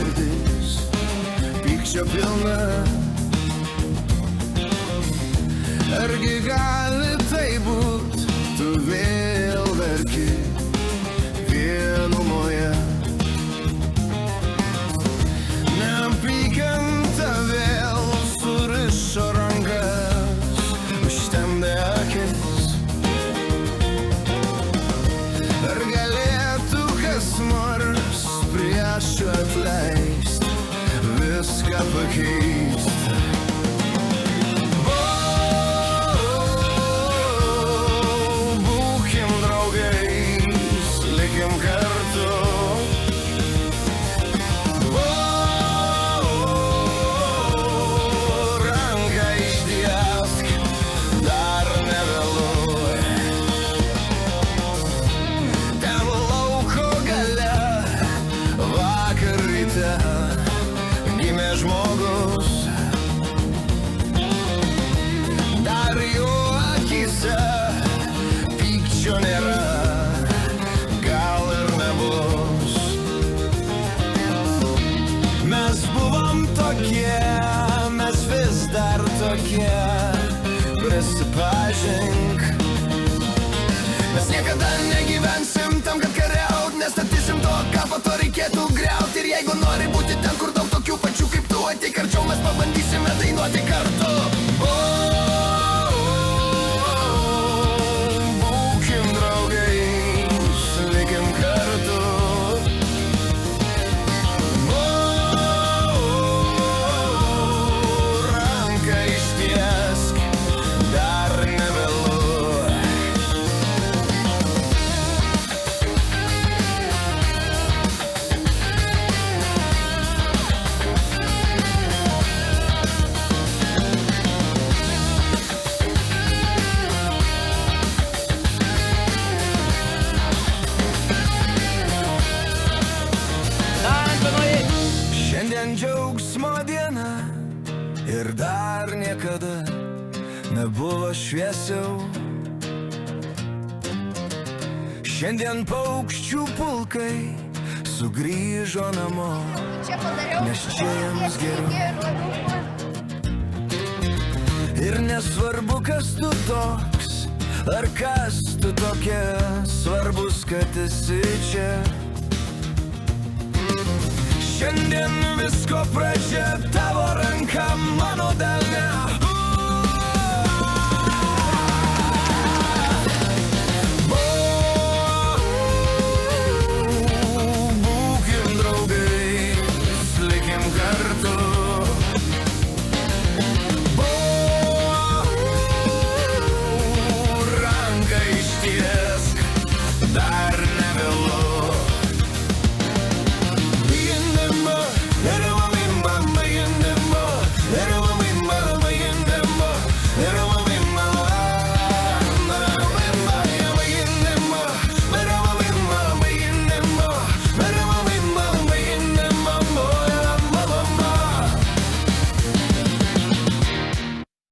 širdis pykčio pilna. Argi gali tai būt, tu vėl verki vienumoje. Neapykanta vėl surišo rankas, užtemdė akis. Ar galėtų kas nors prieš atleist, viską pakeist? Žmogus, dar jo akyse pykčio nėra, gal ir nebus. Mes buvom tokie, mes vis dar tokie, prisipažink. Mes niekada negyvensim tam, kad kariaut, nestatysim to, ką po to reikėtų griaut. Ir jeigu nori būti ten, kur daug tokių pačių kaip tu, ateik arčiau, mes pabandysime dainuoti kartu. Būkim draugais, likim kartu. Ranką ištiesk, dar nevėlu. Šiandien džiaugsmo diena ir dar niekada nebuvo šviesiau. Šiandien paukščių pulkai sugrįžo namo, nes čia jiems geriau. Ir nesvarbu, kas tu toks, ar kas tu tokia, svarbus, kad esi čia. Šiandien visko pradžia, tavo ranka mano delne.